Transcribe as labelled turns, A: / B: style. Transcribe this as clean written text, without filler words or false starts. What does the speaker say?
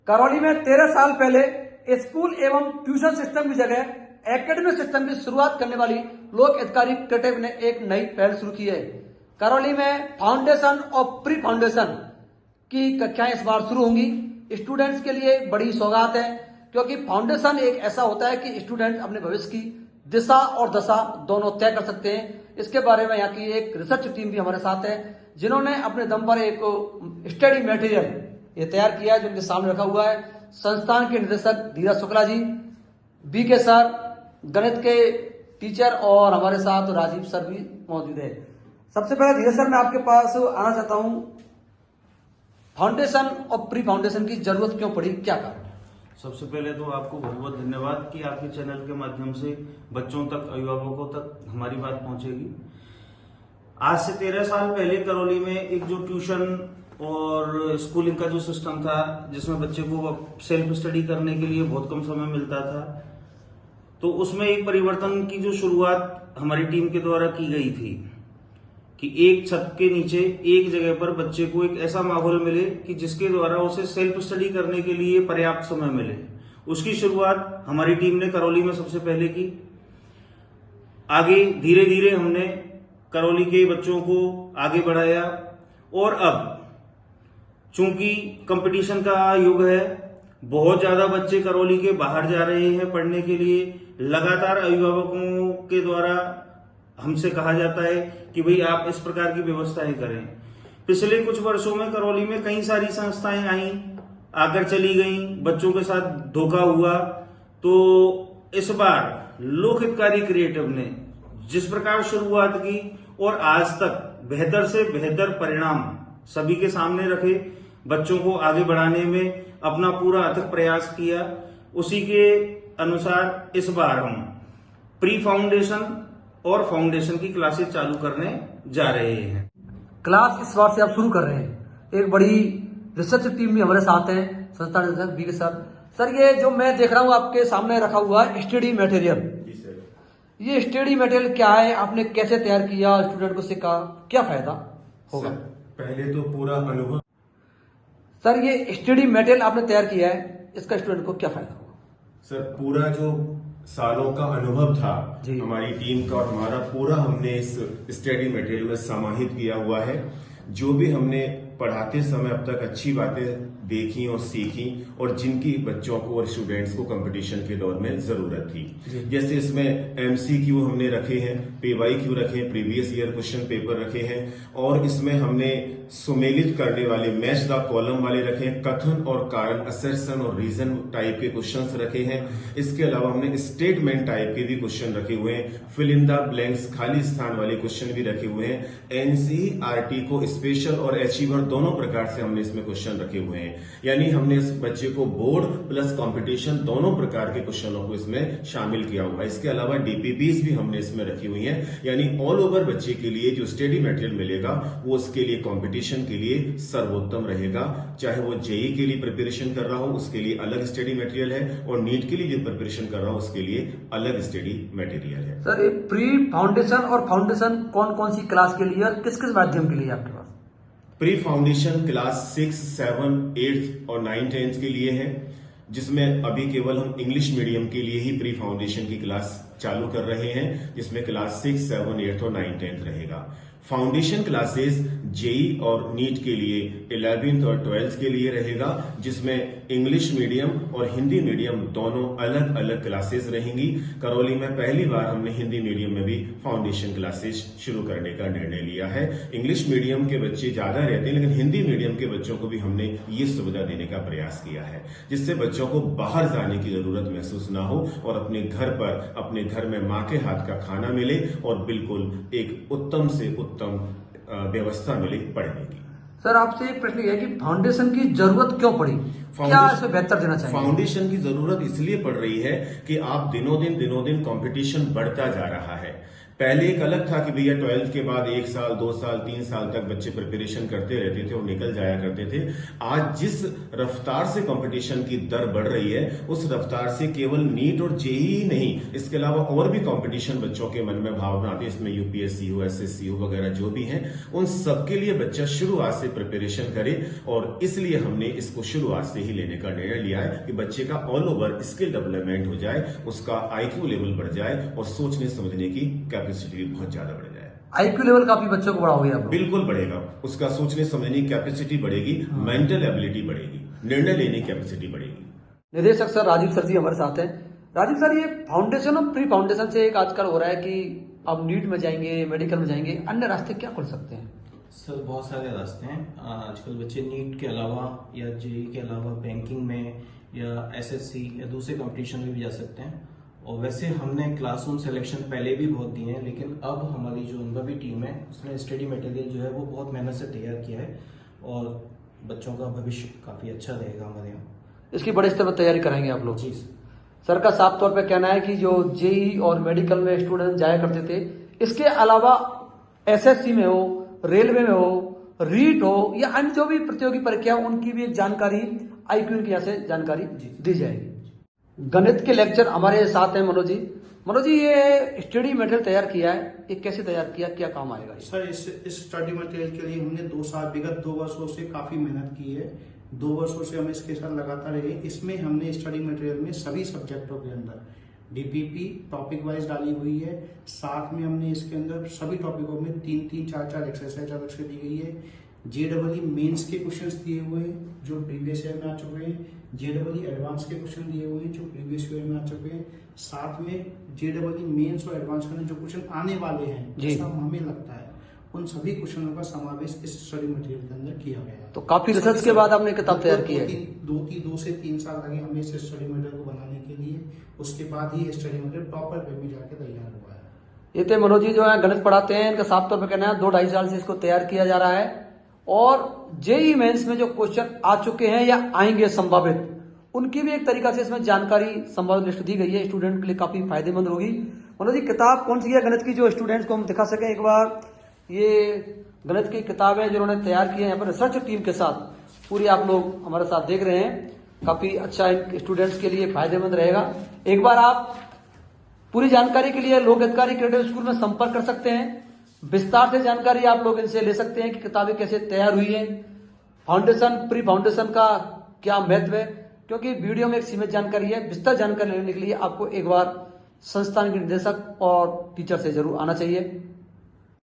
A: करौली में 13 साल पहले स्कूल एवं ट्यूशन सिस्टम की जगह एकेडमिक सिस्टम की शुरुआत करने वाली लोक हितकारी क्रिएटिव ने एक नई पहल शुरू की है। करौली में फाउंडेशन और प्री फाउंडेशन की कक्षाएं इस बार शुरू होंगी। स्टूडेंट्स के लिए बड़ी सौगात है, क्योंकि फाउंडेशन एक ऐसा होता है कि स्टूडेंट अपने भविष्य की दिशा और दशा दोनों तय कर सकते हैं। इसके बारे में यहाँ की एक रिसर्च टीम भी हमारे साथ है, जिन्होंने अपने दम पर एक स्टडी मटेरियल ये तैयार किया है, जो इनके सामने रखा हुआ है। संस्थान के निदेशक धीरज शुक्ला जी, बीके सर, गणित के टीचर और हमारे साथ राजीव सर भी मौजूद है। सबसे पहले धीरज सर, मैं आपके पास आना चाहता हूं, फाउंडेशन और प्री फाउंडेशन की जरूरत क्यों पड़ी, क्या कारण?
B: सबसे पहले तो आपको बहुत बहुत धन्यवाद कि आपके चैनल के माध्यम से बच्चों तक, अभिभावकों तक हमारी बात पहुंचेगी। आज से 13 साल पहले करौली में एक जो ट्यूशन और स्कूलिंग का जो सिस्टम था, जिसमें बच्चे को सेल्फ स्टडी करने के लिए बहुत कम समय मिलता था, तो उसमें एक परिवर्तन की जो शुरुआत हमारी टीम के द्वारा की गई थी कि एक छत के नीचे एक जगह पर बच्चे को एक ऐसा माहौल मिले कि जिसके द्वारा उसे सेल्फ स्टडी करने के लिए पर्याप्त समय मिले। उसकी शुरुआत हमारी टीम ने करौली में सबसे पहले की। आगे धीरे धीरे हमने करौली के बच्चों को आगे बढ़ाया, और अब चूंकि कंपटीशन का युग है, बहुत ज्यादा बच्चे करौली के बाहर जा रहे हैं पढ़ने के लिए। लगातार अभिभावकों के द्वारा हमसे कहा जाता है कि भाई आप इस प्रकार की व्यवस्थाएं करें। पिछले कुछ वर्षों में करौली में कई सारी संस्थाएं आई, आकर चली गईं, बच्चों के साथ धोखा हुआ। तो इस बार लोक हितकारी क्रिएटिव ने जिस प्रकार शुरुआत की और आज तक बेहतर से बेहतर परिणाम सभी के सामने रखे, बच्चों को आगे बढ़ाने में अपना पूरा अथक प्रयास किया, उसी के अनुसार इस बार हम प्री फाउंडेशन और फाउंडेशन की क्लासेस चालू करने जा रहे हैं।
A: क्लास इस बार से आप शुरू कर रहे हैं। एक बड़ी रिसर्च टीम भी हमारे साथ है, संस्थान निदेशक बीके सर। सर, ये जो मैं देख रहा हूँ आपके सामने रखा हुआ है स्टडी मटेरियल, ये स्टडी मटेरियल क्या है, आपने कैसे तैयार किया, स्टूडेंट को सिखा, क्या फायदा होगा?
C: पहले तो पूरा अनुभव।
A: सर, ये स्टडी मटेरियल आपने तैयार किया है, इसका स्टूडेंट को क्या फायदा होगा?
C: सर, पूरा जो सालों का अनुभव था हमारी टीम का और हमारा पूरा हमने इस स्टडी मटेरियल में समाहित किया हुआ है। जो भी हमने पढ़ाते समय अब तक अच्छी बातें देखी और सीखी, और जिनकी बच्चों को और स्टूडेंट्स को कंपटीशन के दौर में जरूरत थी, जैसे इसमें एमसीक्यू हमने रखे हैं, पीवाईक्यू रखे हैं, प्रीवियस ईयर क्वेश्चन पेपर रखे हैं, और इसमें हमने सुमेलित करने वाले मैच द कॉलम वाले रखे हैं, कथन और कारण, असर्शन और रीजन टाइप के क्वेश्चंस रखे हैं। इसके अलावा हमने स्टेटमेंट टाइप के भी क्वेश्चन रखे हुए हैं, फिल इन द ब्लैंक्स, खाली स्थान वाले क्वेश्चन भी रखे हुए हैं। एनसीईआरटी को स्पेशल और अचीवर दोनों प्रकार से हमने इसमें क्वेश्चन रखे हुए हैं, यानी हमने इस बच्चे को बोर्ड प्लस कंपटीशन दोनों प्रकार के क्वेश्चनों को इसमें शामिल किया हुआ है। इसके अलावा डीपीपीज भी हमने इसमें रखी हुई हैं, यानी ऑल ओवर बच्चे के लिए जो स्टडी मटेरियल मिलेगा वो उसके लिए कंपटीशन के लिए सर्वोत्तम रहेगा। चाहे वो जेई के लिए प्रिपरेशन कर रहा हो, उसके लिए अलग स्टडी मटेरियल है, और नीट के लिए जो प्रिपरेशन कर रहा हो उसके लिए अलग स्टडी मटेरियल है।
A: सर, ये प्री फाउंडेशन और फाउंडेशन कौन कौन सी क्लास के लिए और किस किस माध्यम के लिए आपके पास?
C: प्री फाउंडेशन क्लास 6, 7, 8 और 9, 10 के लिए है, जिसमें अभी केवल हम इंग्लिश मीडियम के लिए ही प्री फाउंडेशन की क्लास चालू कर रहे हैं, जिसमें क्लास 6, 7, 8 और 9, 10 रहेगा। फाउंडेशन क्लासेस जेई और नीट के लिए 11th और 12th के लिए रहेगा, जिसमें इंग्लिश मीडियम और हिंदी मीडियम दोनों अलग अलग क्लासेस रहेंगी। करौली में पहली बार हमने हिंदी मीडियम में भी फाउंडेशन क्लासेस शुरू करने का निर्णय लिया है। इंग्लिश मीडियम के बच्चे ज्यादा रहते हैं, लेकिन हिंदी मीडियम के बच्चों को भी हमने ये सुविधा देने का प्रयास किया है, जिससे बच्चों को बाहर जाने की जरूरत महसूस ना हो और अपने घर पर, अपने घर में माँ के हाथ का खाना मिले और बिल्कुल एक उत्तम से उत्तम व्यवस्था मिले पढ़ने की।
A: सर, आपसे एक प्रश्न है कि फाउंडेशन की जरूरत क्यों पड़ी, क्या इसमें बेहतर देना चाहिए?
C: फाउंडेशन की जरूरत इसलिए पड़ रही है कि आप दिनों दिन कंपटीशन बढ़ता जा रहा है। पहले एक अलग था कि भैया 12th के बाद 1 साल 2 साल 3 साल तक बच्चे प्रिपरेशन करते रहते थे और निकल जाया करते थे। आज जिस रफ्तार से कंपटीशन की दर बढ़ रही है, उस रफ्तार से केवल नीट और जेईई ही नहीं, इसके अलावा और भी कंपटीशन बच्चों के मन में भावना आती है, इसमें यूपीएससी हो, एसएससी हो वगैरह जो भी हैं, उन सबके लिए बच्चा शुरुआत से प्रिपरेशन करे। और इसलिए हमने इसको शुरुआत से ही लेने का निर्णय लिया है कि बच्चे का ऑल ओवर स्किल डेवलपमेंट हो जाए, उसका आईक्यू लेवल बढ़ जाए और सोचने समझने की कैपेसिटी बहुत ज्यादा बढ़ जाए।
A: आईक्यू लेवल काफी बच्चों को बढ़ाओगे आप लोग?
C: बिल्कुल बढ़ेगा, उसका सोचने समझने की कैपेसिटी बढ़ेगी, मेंटल एबिलिटी बढ़ेगी, निर्णय लेने की कैपेसिटी बढ़ेगी।
A: निदेशक सर राजीव सर जी हमारे साथ हैं। राजीव सर, ये फाउंडेशन और प्री फाउंडेशन से एक आजकल हो रहा है कि अब नीट में जाएंगे, मेडिकल में जाएंगे, अन्य रास्ते क्या खुल सकते हैं?
D: सर बहुत सारे रास्ते हैं। आजकल बच्चे नीट के अलावा या जेईई के अलावा बैंकिंग में या एसएससी या दूसरे कंपटीशन में भी जा सकते हैं। और वैसे हमने क्लासरूम सिलेक्शन पहले भी बहुत दिए हैं, लेकिन अब हमारी जो अनुभवी टीम है उसने स्टडी मटेरियल जो है वो बहुत मेहनत से तैयार किया है और बच्चों का भविष्य काफी अच्छा रहेगा हमारे यहाँ।
A: इसकी बड़े स्तर पर तैयारी कराएंगे आप लोग?
D: जी
A: सर का साफ तौर पे कहना है कि जो जेईई और मेडिकल में स्टूडेंट जाया करते थे, इसके अलावा एसएससी में हो, रेलवे में हो, रीट हो या अन्य जो भी प्रतियोगी परीक्षा उनकी भी एक जानकारी आईक्यू की यहाँ से जानकारी दी जाएगी। गणित के लेक्चर हमारे साथ हैं मनोज जी। मनोज जी, ये स्टडी मटेरियल तैयार किया है, ये कैसे तैयार किया, क्या काम आएगा?
E: सर इस स्टडी मटेरियल के लिए हमने 2 साल विगत 2 वर्षों से काफी मेहनत की है। 2 वर्षों से हम इसके साथ लगातार रहे। इसमें हमने स्टडी मटेरियल में सभी सब्जेक्टों के अंदर डीपीपी टॉपिक वाइज डाली हुई है। साथ में हमने इसके अंदर सभी टॉपिकों में 3-3, 4-4 एक्सरसाइज अलग से दी गई है। जेडबलई मेंस के क्वेश्चंस दिए हुए हैं जो प्रीवियस ईयर में आ चुके हैं। जेडबलई एडवांस के क्वेश्चन दिए हुए हैं जो प्रीवियस ईयर में आ चुके हैं। साथ में जेडबलई मेंस और एडवांस में जो क्वेश्चन आने वाले हैं, जैसा हमें लगता है, उन सभी क्वेश्चनों का समावेश इस स्टडी मटेरियल के अंदर किया गया है।
A: तो काफी रिसर्च के बाद आपने किताब तैयार की है?
E: 2 से 3 साल लगे हमें इस स्टडी मटेरियल को बनाने के लिए। उसके बाद ही स्टडी मटेरियल प्रॉपर वे में जाके तैयार हुआ है।
A: ये थे मनोज जी जो है गणित पढ़ाते हैं। इनका साफ तौर पर कहना है 2-2.5 साल से इसको तैयार किया जा रहा है और जेईई मेंस में जो क्वेश्चन आ चुके हैं या आएंगे संभावित, उनकी भी एक तरीका से इसमें जानकारी संभावित लिस्ट दी गई है। स्टूडेंट के लिए काफी फायदेमंद होगी। मनोज जी, किताब कौन सी है गणित की जो स्टूडेंट्स को हम दिखा सकें एक बार? ये गणित की किताबें जो उन्होंने तैयार की है यहाँ पर रिसर्च टीम के साथ, पूरी आप लोग हमारे साथ देख रहे हैं। काफी अच्छा इन स्टूडेंट्स के लिए फायदेमंद रहेगा। एक बार आप पूरी जानकारी के लिए लोक हितकारी क्रिएटिव स्कूल में संपर्क कर सकते हैं। विस्तार से जानकारी आप लोग इनसे ले सकते हैं कि किताबें कैसे तैयार हुई है, फाउंडेशन प्री फाउंडेशन का क्या महत्व है, क्योंकि वीडियो में एक सीमित जानकारी है। विस्तार जानकारी लेने के लिए आपको एक बार संस्थान के निदेशक और टीचर से जरूर आना चाहिए।